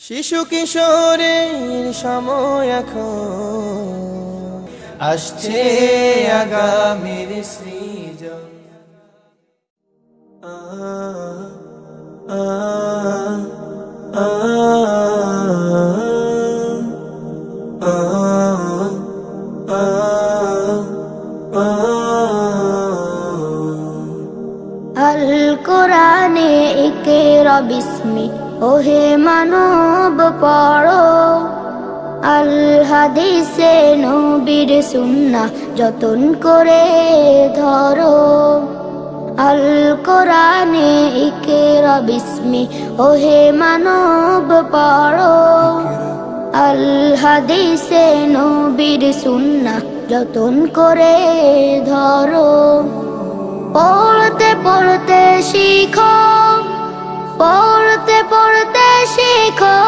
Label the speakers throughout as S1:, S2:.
S1: শিশু কিশোরের সময় এখন, আসছে আগামীর সৃজন।
S2: আল কোরআনে ইকরা বিস্মি, ওহে মানব পড়ো। আল হাদিসে নবীর সুন্নাহ যতন করে ধরো। আল কোরআনে ইকরা বিস্মি, ওহে মানব পড়ো। আল হাদিসে নবীর সুন্নাহ যতন করে ধরো। পড়তে পড়তে শিখো, পড়তে পড়তে শিখো,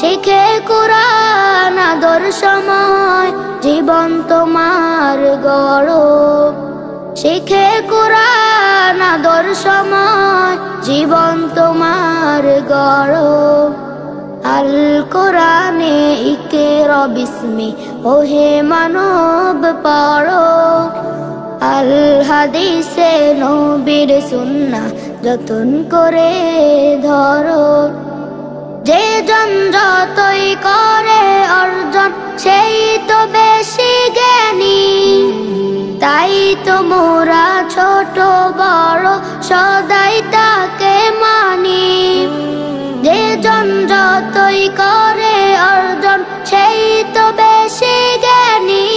S2: শিখে কুরআন আদর্শময় জীবন তোমার গড়ো। শিখে কুরআন আদর্শময় জীবন তোমার গড়ো। আল কোরআনে ইকরা বিস্মি, ওহে মানব পড়ো। আল হাদিসে নবীর সুন্নাহ যতন করে ধরো। যে জন যতই করে অর্জন, সেই তো বেশি জ্ঞানী। তাই তো মোরা ছোট বড় সদাই তাকে মানি। যে জন যতই করে অর্জন, সেই তো বেশি জ্ঞানী।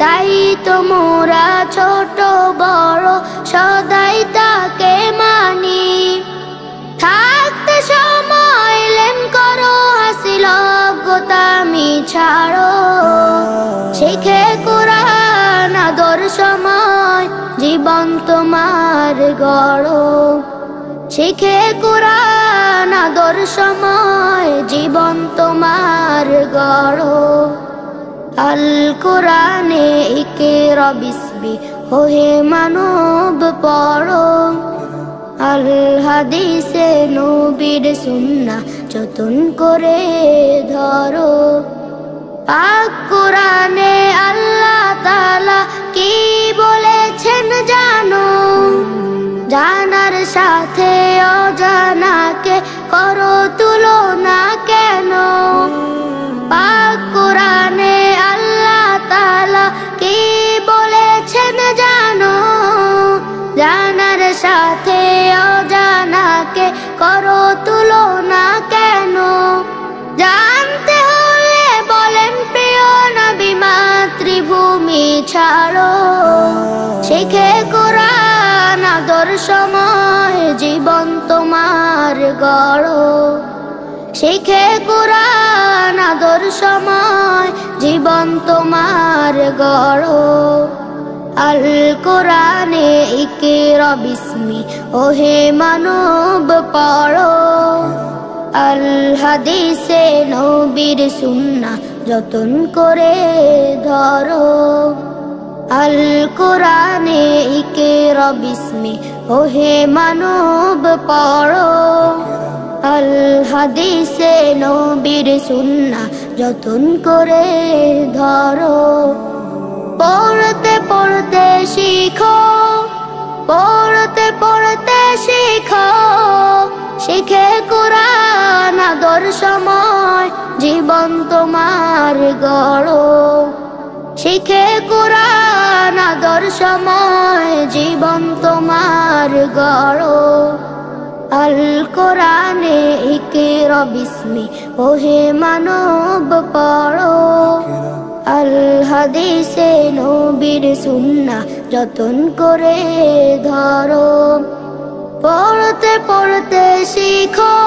S2: তাই তো মোরা ছোট বড় সদাই তাকে মানি। থাকতে সময় লেন করো, হাসিল অজ্ঞতামি ছাড়ো। শিখে কুরআন আদর্শময় জীবন তোমার গড়ো। শিখে কুরআন আদর্শময় জীবন তোমার গড়ো। আল কোরআনে ইকরা বিস্মি, ওহে মানব পড়ো। আল হাদিসে নবীর সুন্নাহ যতন করে ধরো। পাক কোরআনে আল্লাহ তাআলা কি বলেছেন জানো। জানার সাথে অজানাকে করো তুলনা কেন। পাক কোরআনে আল্লাহ তাআলা কি বলেছেন জানো। জানার সাথে অজানাকে করো তুলনা কেন। জানতে হলে বলেন প্রিয় নবী, মাতৃভূমি ছাড়ো। শিখে কুরআন আদর্শময় জীবন তোমার গড়ো। শিখে কুরআন আদর্শময় জীবন তোমার গড়ো। আল কোরআনে ইকরা বিস্মি, ওহে মানব পড়ো। আল হাদিসে নবীর সুন্নাহ যতন করে ধরো। আল কোরআনে ইকরা বিস্মি, ওহে মানব পড়ো। আল হাদিসে নবীর সুন্নাহ যতন করে ধরো। পড়তে পড়তে শিখো, পড়তে পড়তে শিখো, শিখে কুরআন আদর্শময় জীবন তোমার গড়ো। শিখে কুরআন আদর্শময় জীবন তোমার গড়ো। আল কোরআনে ইকরা বিস্মি, ওহে মানব পড়ো। আল হাদিসে নবীর সুন্নাহ যতন করে ধরো। পড়তে পড়তে শিখো,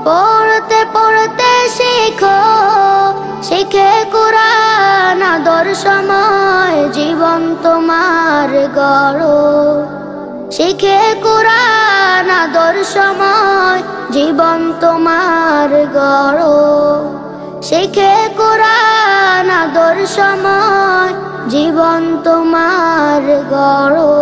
S2: পড়তে পড়তে শিখো, শিখে কুরআন আদর্শময় জীবন তোমার গড়ো। শিখে কুরআন আদর্শময় জীবন তোমার গড়ো। শিখে কুরআন আদর্শময় জীবন তোমার গড়ো।